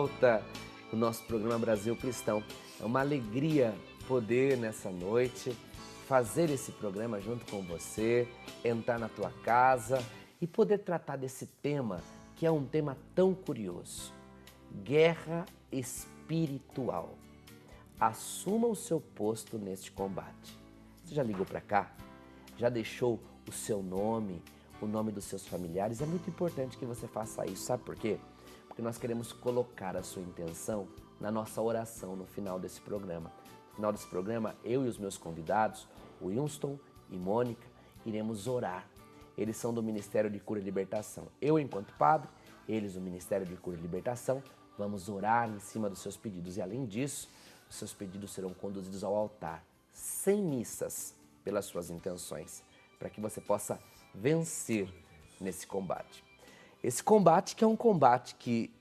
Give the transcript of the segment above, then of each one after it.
volta no nosso programa Brasil Cristão. É uma alegria poder, nessa noite, fazer esse programa junto com você, entrar na tua casa e poder tratar desse tema, que é um tema tão curioso. Guerra espiritual. Assuma o seu posto neste combate. Você já ligou para cá? Já deixou o seu nome, o nome dos seus familiares? É muito importante que você faça isso. Sabe por quê? Porque nós queremos colocar a sua intenção na nossa oração no final desse programa. No final desse programa, eu e os meus convidados, o Winston e Mônica, iremos orar. Eles são do Ministério de Cura e Libertação. Eu, enquanto padre, eles do Ministério de Cura e Libertação, vamos orar em cima dos seus pedidos. E além disso, os seus pedidos serão conduzidos ao altar, sem missas, pelas suas intenções, para que você possa vencer nesse combate. Esse combate que é um combate que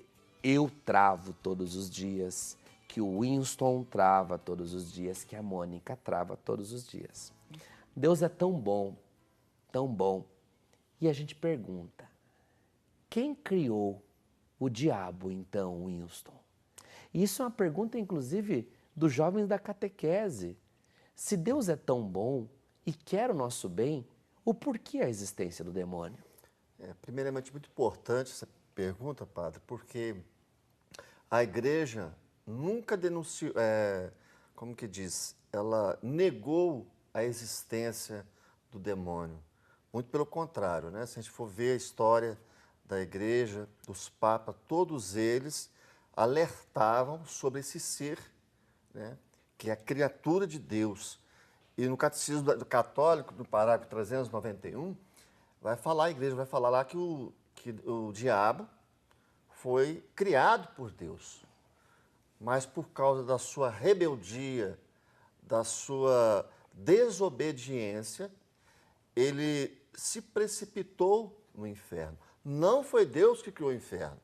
eu travo todos os dias, que o Winston trava todos os dias, que a Mônica trava todos os dias. Deus é tão bom, e a gente pergunta, quem criou o diabo então, Winston? E isso é uma pergunta, inclusive, dos jovens da catequese. Se Deus é tão bom e quer o nosso bem, o porquê a existência do demônio? Primeiramente, muito importante essa pergunta, padre, porque a igreja nunca denunciou, como que diz, ela negou a existência do demônio. Muito pelo contrário, né? Se a gente for ver a história da igreja, dos papas, todos eles alertavam sobre esse ser, né? Que é a criatura de Deus. E no Catecismo do Católico, no parágrafo 391, a igreja vai falar lá que o diabo foi criado por Deus, mas por causa da sua rebeldia, da sua desobediência, ele se precipitou no inferno. Não foi Deus que criou o inferno,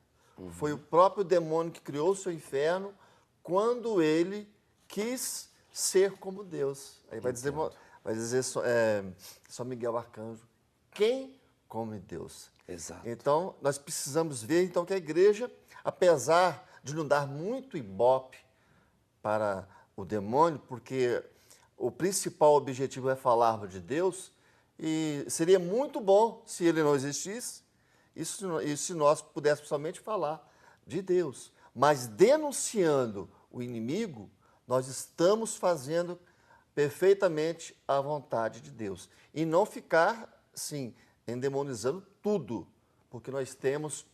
foi o próprio demônio que criou o seu inferno quando ele quis ser como Deus. Aí vai dizer São Miguel Arcanjo, quem como Deus? Exato. Então, nós precisamos ver então, que a igreja, apesar de não dar muito ibope para o demônio, porque o principal objetivo é falar de Deus, e seria muito bom se ele não existisse, e se nós pudéssemos somente falar de Deus. Mas denunciando o inimigo, nós estamos fazendo perfeitamente a vontade de Deus. E não ficar, sim, endemonizando tudo, porque nós temos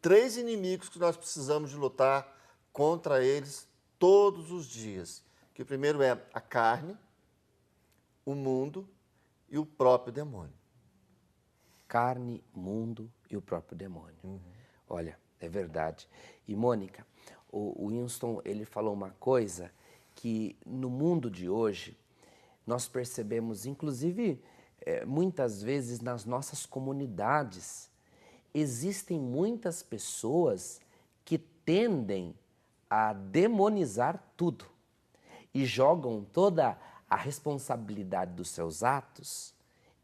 3 inimigos que nós precisamos de lutar contra eles todos os dias. Que o primeiro é a carne, o mundo e o próprio demônio. Carne, mundo e o próprio demônio. Olha, é verdade. E Mônica, o Winston, ele falou uma coisa que no mundo de hoje nós percebemos, inclusive muitas vezes nas nossas comunidades, existem muitas pessoas que tendem a demonizar tudo e jogam toda a responsabilidade dos seus atos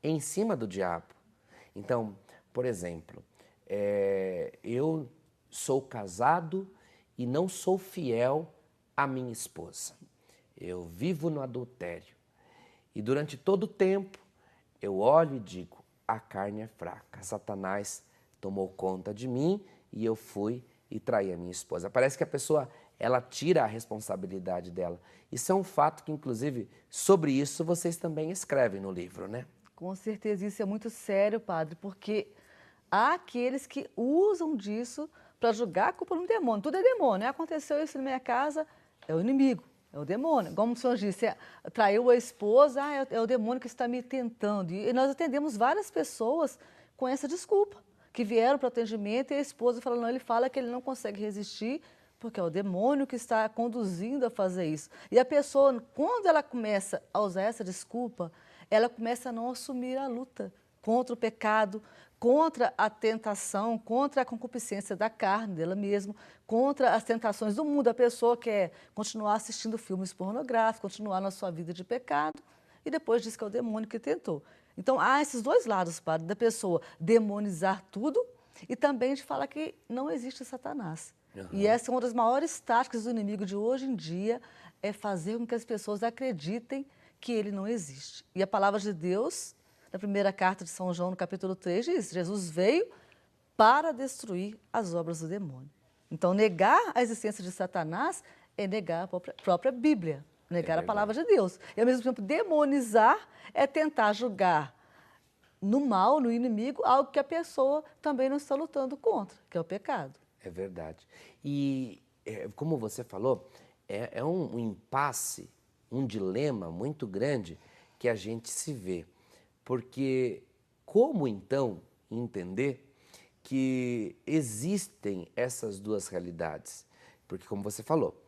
em cima do diabo. Então, por exemplo, eu sou casado e não sou fiel à minha esposa. Eu vivo no adultério. E durante todo o tempo, eu olho e digo, a carne é fraca. Satanás tomou conta de mim e eu fui e traí a minha esposa. Parece que a pessoa, ela tira a responsabilidade dela. Isso é um fato que, inclusive, sobre isso vocês também escrevem no livro, né? Com certeza, isso é muito sério, padre, porque há aqueles que usam disso para jogar a culpa no demônio. Tudo é demônio, né? Aconteceu isso na minha casa, é o inimigo, é o demônio. Como o senhor disse, traiu a esposa, é o demônio que está me tentando. E nós atendemos várias pessoas com essa desculpa, que vieram para o atendimento e a esposa fala, não, ele fala que ele não consegue resistir, porque é o demônio que está conduzindo a fazer isso. E a pessoa, quando ela começa a usar essa desculpa, ela começa a não assumir a luta contra o pecado, contra a tentação, contra a concupiscência da carne dela mesma, contra as tentações do mundo. A pessoa quer continuar assistindo filmes pornográficos, continuar na sua vida de pecado, e depois diz que é o demônio que tentou. Então, há esses dois lados, padre, da pessoa demonizar tudo e também de falar que não existe Satanás. E essa é uma das maiores táticas do inimigo de hoje em dia, é fazer com que as pessoas acreditem que ele não existe. E a palavra de Deus, na primeira carta de São João, no capítulo 3, diz: Jesus veio para destruir as obras do demônio. Então, negar a existência de Satanás é negar a própria Bíblia, negar a palavra de Deus. E, ao mesmo tempo, demonizar é tentar julgar no mal, no inimigo, algo que a pessoa também não está lutando contra, que é o pecado. É verdade. E, como você falou, é um impasse, um dilema muito grande que a gente se vê. Porque como, então, entender que existem essas duas realidades? Porque, como você falou,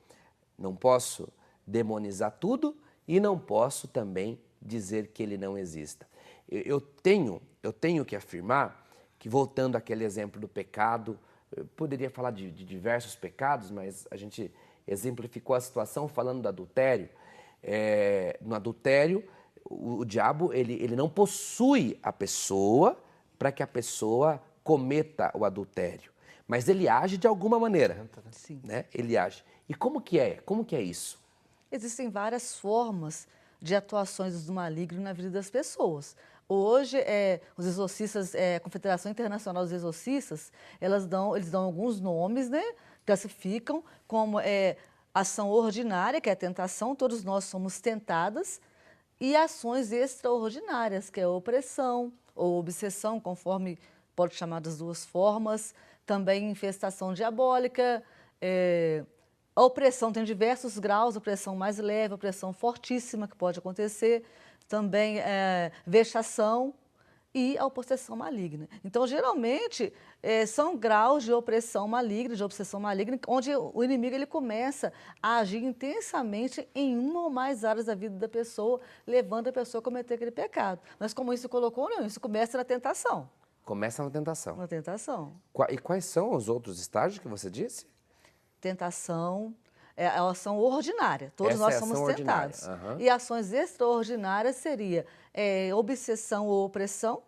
não posso demonizar tudo e não posso também dizer que ele não exista. Eu tenho que afirmar que, voltando àquele exemplo do pecado, eu poderia falar de diversos pecados, mas a gente exemplificou a situação falando do adultério. No adultério, o diabo ele não possui a pessoa para que a pessoa cometa o adultério, mas ele age de alguma maneira. Sim. Né? Ele age. E como que é? Como que é isso? Existem várias formas de atuações do maligno na vida das pessoas. Hoje, os exorcistas, a Confederação Internacional dos Exorcistas, eles dão alguns nomes, né? Classificam como ação ordinária, que é a tentação, todos nós somos tentadas, e ações extraordinárias, que é a opressão ou obsessão, conforme pode chamar das duas formas, também infestação diabólica. A opressão tem diversos graus, opressão mais leve, opressão fortíssima, que pode acontecer, também vexação e a possessão maligna. Então, geralmente, são graus de opressão maligna, de obsessão maligna, onde o inimigo ele começa a agir intensamente em uma ou mais áreas da vida da pessoa, levando a pessoa a cometer aquele pecado. Mas como isso colocou, não, isso começa na tentação. Começa na tentação. Na tentação. E quais são os outros estágios que você disse? Tentação é a ação ordinária. Todos Essa nós é a somos ação tentados. ordinária. Uhum. E ações extraordinárias seria obsessão ou opressão.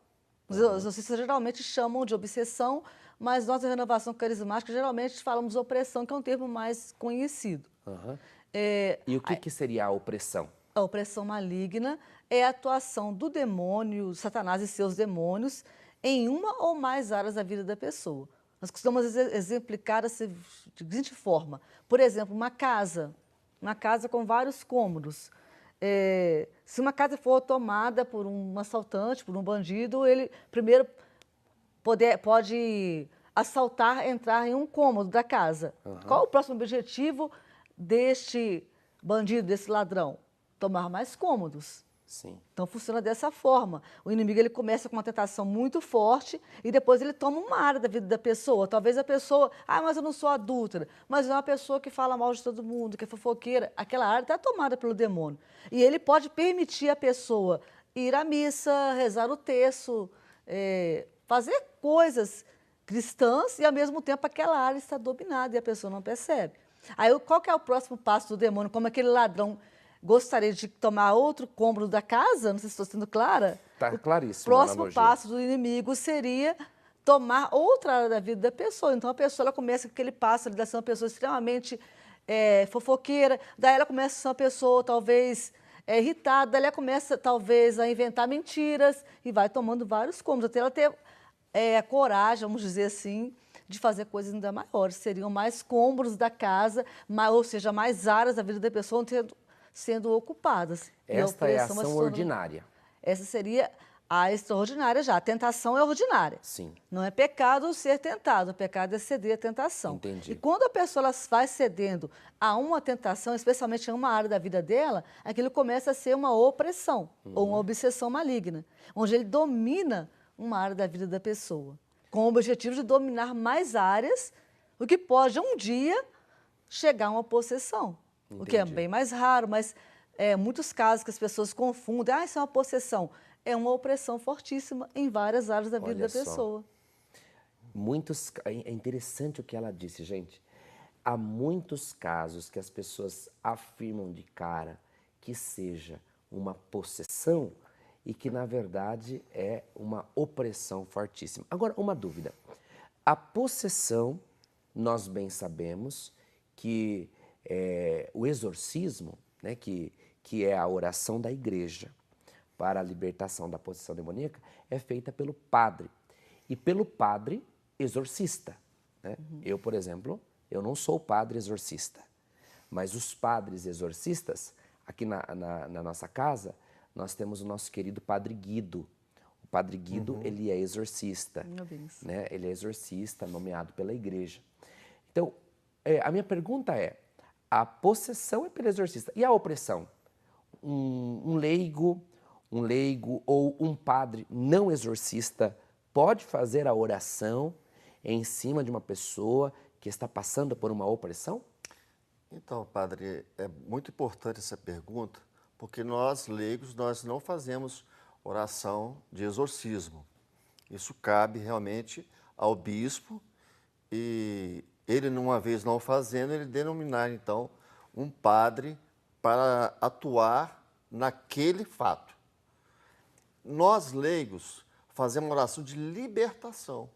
Os exorcistas geralmente chamam de obsessão, mas nós, da Renovação Carismática, geralmente falamos opressão, que é um termo mais conhecido. Uhum. E o que seria a opressão? A opressão maligna é a atuação do demônio, Satanás e seus demônios, em uma ou mais áreas da vida da pessoa. Nós costumamos exemplificar da seguinte forma. Por exemplo, uma casa com vários cômodos. Se uma casa for tomada por um assaltante, por um bandido, ele primeiro pode assaltar, entrar em um cômodo da casa. Qual o próximo objetivo deste bandido, desse ladrão? Tomar mais cômodos. Sim. Então, funciona dessa forma. O inimigo ele começa com uma tentação muito forte e depois ele toma uma área da vida da pessoa. Talvez a pessoa, mas eu não sou adúltera, mas é uma pessoa que fala mal de todo mundo, que é fofoqueira. Aquela área está tomada pelo demônio. E ele pode permitir a pessoa ir à missa, rezar o terço, fazer coisas cristãs e, ao mesmo tempo, aquela área está dominada e a pessoa não percebe. Aí, qual que é o próximo passo do demônio? Como aquele ladrão gostaria de tomar outro cômodo da casa, não sei se estou sendo clara. Está claríssimo. O próximo passo do inimigo seria tomar outra área da vida da pessoa. Então, a pessoa ela começa com aquele passo de ser uma pessoa extremamente fofoqueira, daí ela começa a ser uma pessoa, talvez, irritada, daí ela começa, talvez, a inventar mentiras e vai tomando vários cômodos, até ela ter a coragem, vamos dizer assim, de fazer coisas ainda maiores. Seriam mais cômodos da casa, ou seja, mais áreas da vida da pessoa sendo ocupadas. Esta é a ação ordinária. Essa seria a extraordinária já. A tentação é ordinária. Sim. Não é pecado ser tentado, o pecado é ceder à tentação. Entendi. E quando a pessoa ela vai cedendo a uma tentação, especialmente em uma área da vida dela, aquilo começa a ser uma opressão ou uma obsessão maligna, onde ele domina uma área da vida da pessoa, com o objetivo de dominar mais áreas, o que pode um dia chegar a uma possessão. Entendi. O que é bem mais raro, mas muitos casos que as pessoas confundem, isso é uma possessão. É uma opressão fortíssima em várias áreas da vida da pessoa. É interessante o que ela disse, gente. Há muitos casos que as pessoas afirmam de cara que seja uma possessão e que, na verdade, é uma opressão fortíssima. Agora, uma dúvida. A possessão nós bem sabemos que o exorcismo, né, que é a oração da igreja para a libertação da possessão demoníaca, é feita pelo padre. E pelo padre exorcista. Né? Eu, por exemplo, eu não sou padre exorcista, mas os padres exorcistas, aqui na nossa casa, nós temos o nosso querido Padre Guido. O Padre Guido, ele é exorcista. Né? Ele é exorcista, nomeado pela igreja. Então, a minha pergunta é, a possessão é pelo exorcista. E a opressão? Um leigo ou um padre não exorcista pode fazer a oração em cima de uma pessoa que está passando por uma opressão? Então, padre, é muito importante essa pergunta, porque nós, leigos, nós não fazemos oração de exorcismo. Isso cabe realmente ao bispo e ele, uma vez não fazendo, ele denominar, então, um padre para atuar naquele fato. Nós, leigos, fazemos oração de libertação.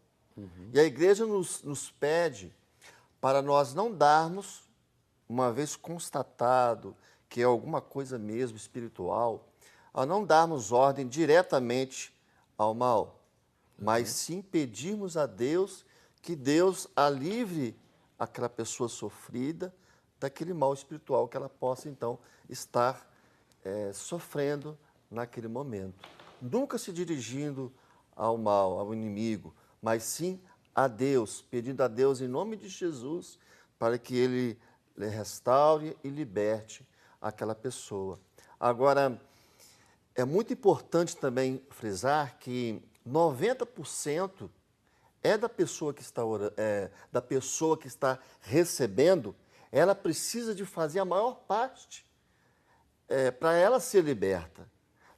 E a igreja nos pede para nós não darmos, uma vez constatado que é alguma coisa mesmo espiritual, a não darmos ordem diretamente ao mal, mas sim pedirmos a Deus que Deus a livre aquela pessoa sofrida daquele mal espiritual que ela possa, então, estar sofrendo naquele momento. Nunca se dirigindo ao mal, ao inimigo, mas sim a Deus, pedindo a Deus em nome de Jesus para que Ele restaure e liberte aquela pessoa. Agora, é muito importante também frisar que 90% é da pessoa que está da pessoa que está recebendo, ela precisa de fazer a maior parte para ela ser liberta.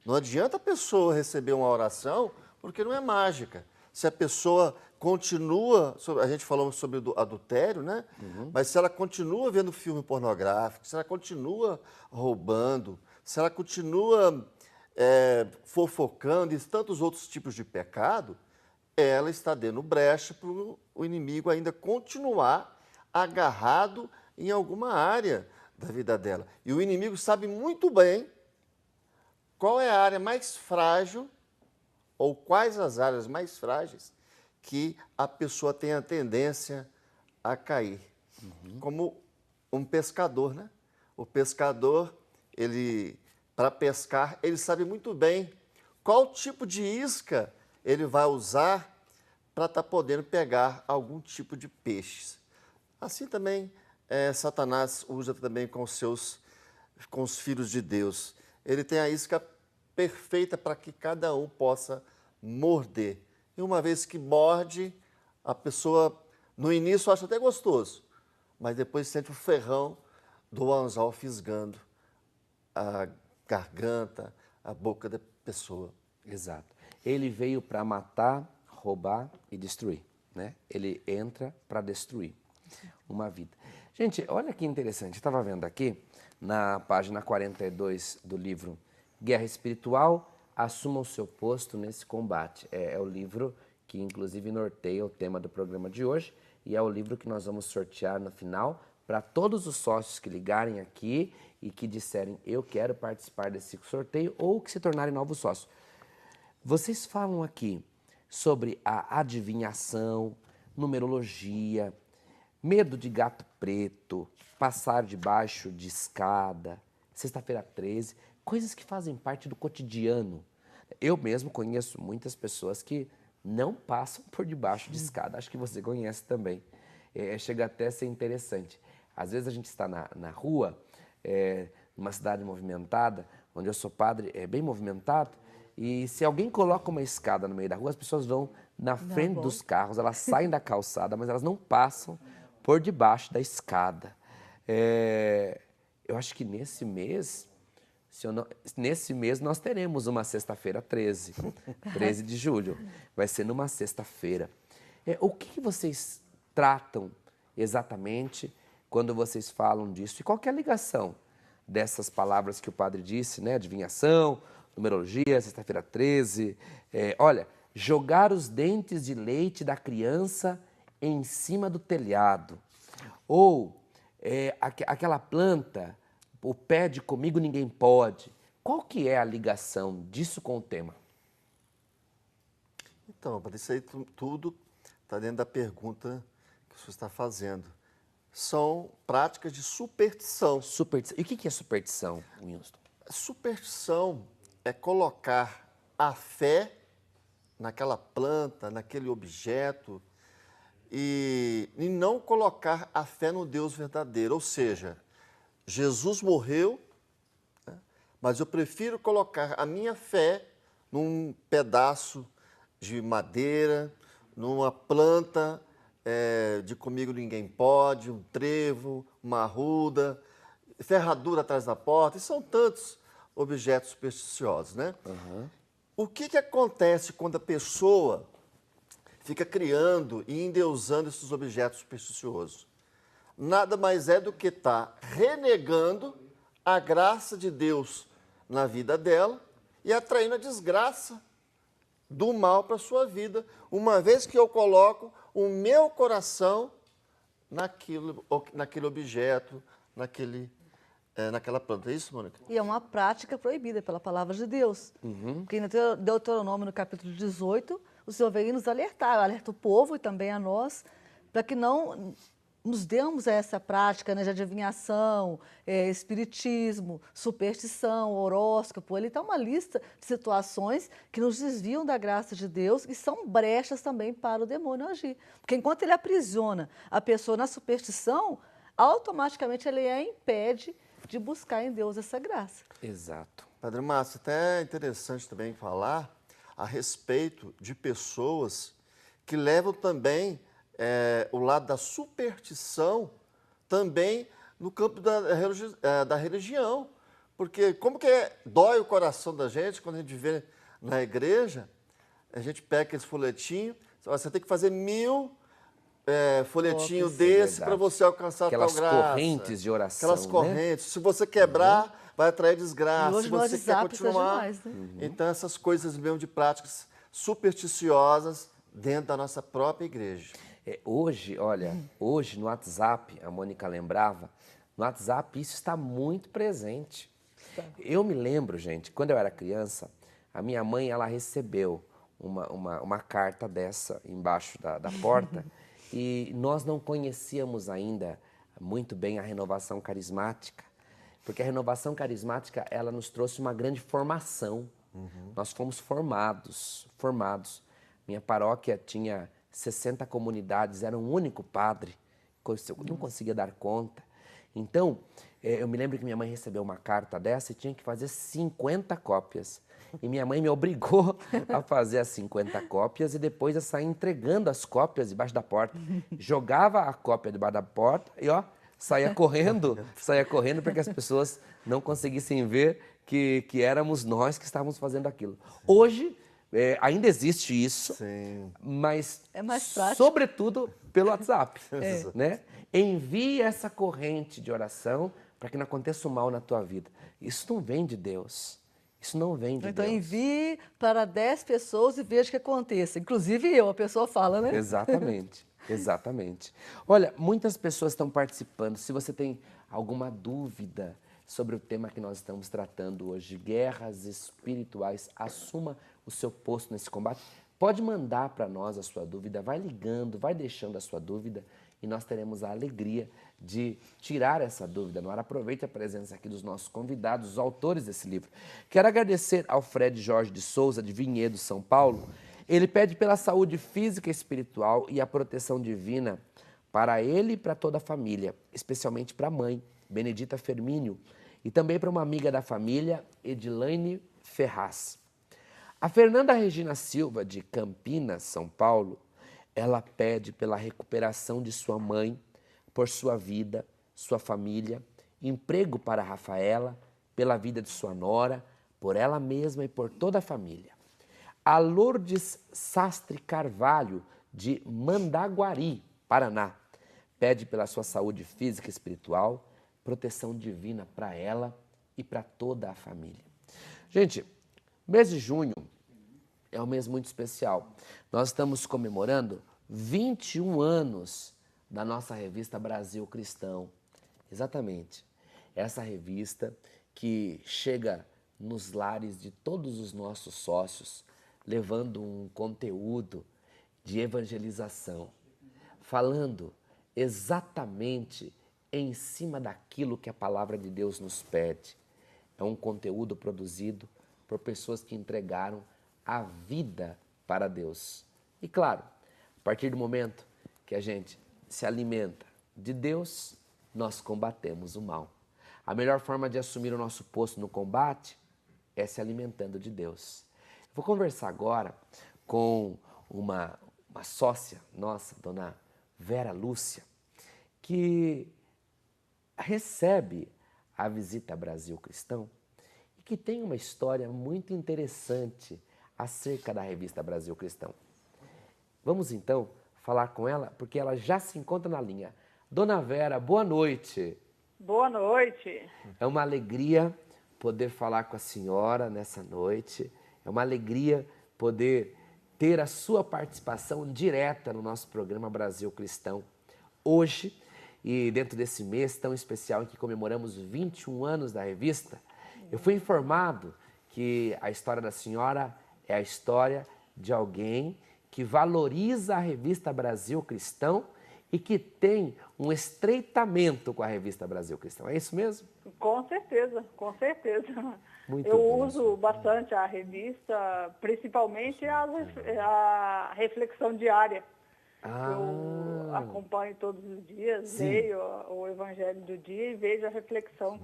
Não adianta a pessoa receber uma oração, porque não é mágica. Se a pessoa continua, a gente falou sobre o adultério, né? Mas se ela continua vendo filme pornográfico, se ela continua roubando, se ela continua fofocando e tantos outros tipos de pecado, ela está dando brecha para o inimigo ainda continuar agarrado em alguma área da vida dela. E o inimigo sabe muito bem qual é a área mais frágil ou quais as áreas mais frágeis que a pessoa tem a tendência a cair. Como um pescador, né? O pescador, para pescar, ele sabe muito bem qual tipo de isca ele vai usar para estar podendo pegar algum tipo de peixes. Assim também, Satanás usa também com os filhos de Deus. Ele tem a isca perfeita para que cada um possa morder. E uma vez que morde, a pessoa, no início, acha até gostoso, mas depois sente o ferrão do anzol fisgando a garganta, a boca da pessoa. Exato. Ele veio para matar, roubar e destruir. Né? Ele entra para destruir uma vida. Gente, olha que interessante. Eu estava vendo aqui, na página 42 do livro Guerra Espiritual, Assuma o Seu Posto nesse Combate. É o livro que, inclusive, norteia o tema do programa de hoje e é o livro que nós vamos sortear no final para todos os sócios que ligarem aqui e que disserem eu quero participar desse sorteio ou que se tornarem novos sócios. Vocês falam aqui sobre a adivinhação, numerologia, medo de gato preto, passar debaixo de escada, sexta-feira 13, coisas que fazem parte do cotidiano. Eu mesmo conheço muitas pessoas que não passam por debaixo de escada. Acho que você conhece também. Chega até a ser interessante. Às vezes a gente está na rua, numa cidade movimentada, onde eu sou padre, é bem movimentado, e se alguém coloca uma escada no meio da rua, as pessoas vão na frente dos carros, elas saem da calçada, mas elas não passam por debaixo da escada. Eu acho que nesse mês nós teremos uma sexta-feira 13 de julho. Vai ser numa sexta-feira. O que vocês tratam exatamente quando vocês falam disso? E qual que é a ligação dessas palavras que o padre disse, né? Adivinhação, numerologia, sexta-feira 13. Olha, jogar os dentes de leite da criança em cima do telhado. Ou aquela planta, o pede comigo ninguém pode. Qual que é a ligação disso com o tema? Então, isso aí tudo está dentro da pergunta que o senhor está fazendo. São práticas de superstição. Superstição. E o que é superstição, Winston? Superstição é colocar a fé naquela planta, naquele objeto, e não colocar a fé no Deus verdadeiro. Ou seja, Jesus morreu, né, mas eu prefiro colocar a minha fé num pedaço de madeira, numa planta de comigo ninguém pode, um trevo, uma arruda, ferradura atrás da porta, e são tantos objetos supersticiosos, né? Uhum. O que acontece quando a pessoa fica criando e endeusando esses objetos supersticiosos? Nada mais é do que estar renegando a graça de Deus na vida dela e atraindo a desgraça do mal para a sua vida, uma vez que eu coloco o meu coração naquele objeto, naquela planta. É isso, Mônica? E é uma prática proibida pela palavra de Deus. Porque no Deuteronômio, no capítulo 18, o Senhor veio nos alertar, alerta o povo e também a nós, para que não nos demos a essa prática, né, de adivinhação, espiritismo, superstição, horóscopo. Ali está uma lista de situações que nos desviam da graça de Deus e são brechas também para o demônio agir. Porque enquanto ele aprisiona a pessoa na superstição, automaticamente ele a impede de buscar em Deus essa graça. Exato. Padre Márcio, até é interessante também falar a respeito de pessoas que levam também o lado da superstição também no campo da religião. Porque como que dói o coração da gente quando a gente vê na igreja, a gente pega aqueles folhetinhos, você tem que fazer 1000 folhetinho desse para você alcançar aquelas tal graça. Correntes de oração. Aquelas correntes. Né? Se você quebrar, vai atrair desgraça. E hoje se no você WhatsApp quer continuar. demais, né? Então, essas coisas mesmo de práticas supersticiosas dentro da nossa própria igreja. Hoje, olha, hoje no WhatsApp, a Mônica lembrava, no WhatsApp isso está muito presente. Eu me lembro, gente, quando eu era criança, a minha mãe, ela recebeu uma carta dessa embaixo da porta e nós não conhecíamos ainda muito bem a renovação carismática, porque a renovação carismática, ela nos trouxe uma grande formação. Nós fomos formados. Minha paróquia tinha 60 comunidades, era um único padre, eu não conseguia dar conta. Então, eu me lembro que minha mãe recebeu uma carta dessa e tinha que fazer 50 cópias. E minha mãe me obrigou a fazer as 50 cópias e depois a sair entregando as cópias debaixo da porta. Jogava a cópia debaixo da porta e, saía correndo para que as pessoas não conseguissem ver que éramos nós que estávamos fazendo aquilo. Hoje, ainda existe isso, Sim. mas é mais prático, sobretudo pelo WhatsApp. Né? Envie essa corrente de oração para que não aconteça o mal na tua vida. Isso não vem de Deus. Isso não vem de Deus. Então envie para 10 pessoas e veja o que aconteça. Inclusive eu, a pessoa fala, né? Exatamente. Exatamente. Olha, muitas pessoas estão participando. Se você tem alguma dúvida sobre o tema que nós estamos tratando hoje, guerras espirituais, assuma o seu posto nesse combate. Pode mandar para nós a sua dúvida, vai ligando, vai deixando a sua dúvida e nós teremos a alegria de tirar essa dúvida no ar. Aproveite a presença aqui dos nossos convidados, os autores desse livro. Quero agradecer ao Fred Jorge de Souza, de Vinhedo, São Paulo. Ele pede pela saúde física e espiritual e a proteção divina para ele e para toda a família, especialmente para a mãe, Benedita Fermínio, e também para uma amiga da família, Edilaine Ferraz. A Fernanda Regina Silva, de Campinas, São Paulo, ela pede pela recuperação de sua mãe, por sua vida, sua família, emprego para a Rafaela, pela vida de sua nora, por ela mesma e por toda a família. A Lourdes Sastre Carvalho, de Mandaguari, Paraná, pede pela sua saúde física e espiritual, proteção divina para ela e para toda a família. Gente, mês de junho é um mês muito especial. Nós estamos comemorando 21 anos da nossa revista Brasil Cristão. Exatamente. Essa revista que chega nos lares de todos os nossos sócios, levando um conteúdo de evangelização, falando exatamente em cima daquilo que a palavra de Deus nos pede. É um conteúdo produzido por pessoas que entregaram a vida para Deus. E claro, a partir do momento que a gente se alimenta de Deus, nós combatemos o mal. A melhor forma de assumir o nosso posto no combate é se alimentando de Deus. Vou conversar agora com uma sócia nossa, dona Vera Lúcia, que recebe a visita Brasil Cristão e que tem uma história muito interessante acerca da revista Brasil Cristão. Vamos então falar com ela, porque ela já se encontra na linha. Dona Vera, boa noite. Boa noite. É uma alegria poder falar com a senhora nessa noite. É uma alegria poder ter a sua participação direta no nosso programa Brasil Cristão. Hoje, e dentro desse mês tão especial em que comemoramos 21 anos da revista, eu fui informado que a história da senhora é a história de alguém que valoriza a revista Brasil Cristão e que tem um estreitamento com a revista Brasil Cristão. É isso mesmo? Com certeza, com certeza. Muito eu bem, uso bastante a revista, principalmente a reflexão diária. Eu acompanho todos os dias, Sim. leio o Evangelho do dia e vejo a reflexão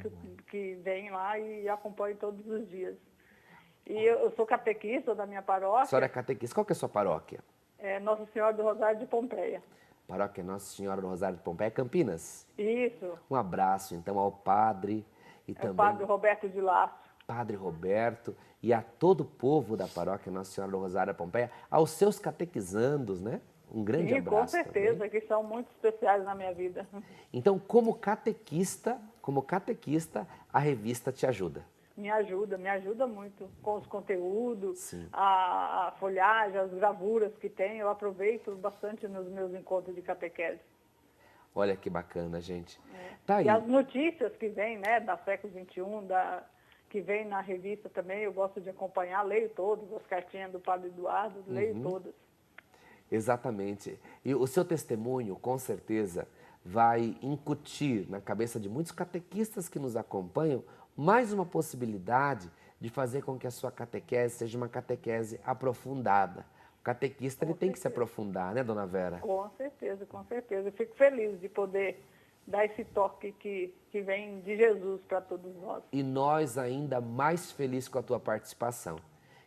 que vem lá e acompanho todos os dias. E eu sou catequista da minha paróquia. A senhora é catequista. Qual que é a sua paróquia? É Nossa Senhora do Rosário de Pompeia. Paróquia Nossa Senhora do Rosário de Pompeia, Campinas. Isso. Um abraço, então, ao padre e também O Padre Roberto de Laço. Padre Roberto e a todo o povo da Paróquia Nossa Senhora do Rosário da Pompeia, aos seus catequizandos, né? Um grande Sim, abraço. com certeza, também. que são muito especiais na minha vida. Então, como catequista, a revista te ajuda. Me ajuda muito com os conteúdos, Sim. a folhagem, as gravuras que tem, eu aproveito bastante nos meus encontros de catequese. Olha que bacana, gente. Tá aí. E as notícias que vêm, né, da século XXI, que vem na revista também, eu gosto de acompanhar, leio todas, as cartinhas do Padre Eduardo, leio todas. Exatamente. E o seu testemunho, com certeza, vai incutir na cabeça de muitos catequistas que nos acompanham mais uma possibilidade de fazer com que a sua catequese seja uma catequese aprofundada. O catequista ele tem que se aprofundar, né, dona Vera? Com certeza, com certeza. Eu fico feliz de poder dar esse toque que vem de Jesus para todos nós. E nós ainda mais felizes com a tua participação.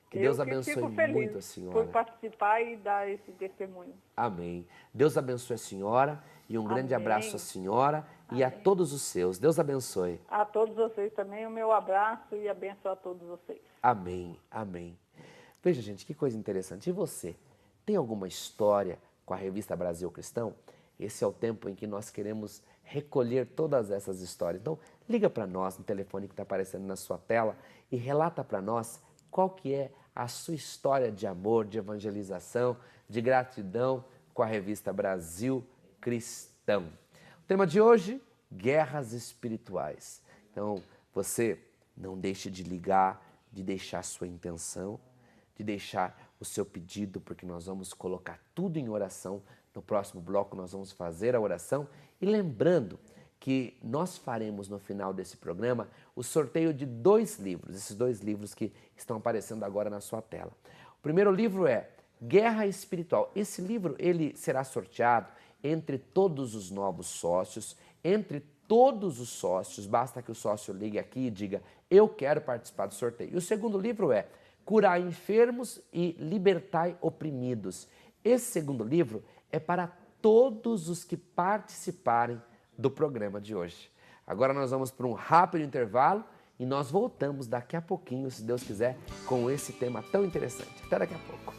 Que Deus abençoe fico feliz muito a senhora. por participar e dar esse testemunho. Amém. Deus abençoe a senhora e um grande Amém. abraço à senhora e a todos os seus. Deus abençoe. A todos vocês também, o meu abraço e a bênção a todos vocês. Amém, amém. Veja, gente, que coisa interessante. E você, tem alguma história com a revista Brasil Cristão? Esse é o tempo em que nós queremos recolher todas essas histórias. Então, liga para nós no telefone que está aparecendo na sua tela e relata para nós qual que é a sua história de amor, de evangelização, de gratidão com a revista Brasil Cristão. O tema de hoje, guerras espirituais. Então, você não deixe de ligar, de deixar a sua intenção, de deixar o seu pedido, porque nós vamos colocar tudo em oração. No próximo bloco nós vamos fazer a oração. E lembrando que nós faremos no final desse programa o sorteio de 2 livros, esses 2 livros que estão aparecendo agora na sua tela. O primeiro livro é Guerra Espiritual. Esse livro ele será sorteado entre todos os novos sócios, entre todos os sócios, basta que o sócio ligue aqui e diga, eu quero participar do sorteio. E o segundo livro é Curar enfermos e libertai oprimidos. Esse segundo livro é para todos os que participarem do programa de hoje. Agora nós vamos para um rápido intervalo e nós voltamos daqui a pouquinho, se Deus quiser, com esse tema tão interessante. Até daqui a pouco.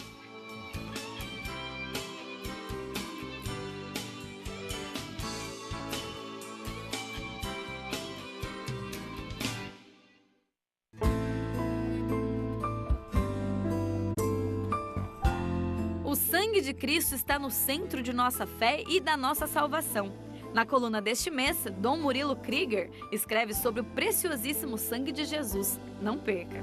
sangue de Cristo está no centro de nossa fé e da nossa salvação. Na coluna deste mês, Dom Murilo Krieger escreve sobre o preciosíssimo sangue de Jesus. Não perca!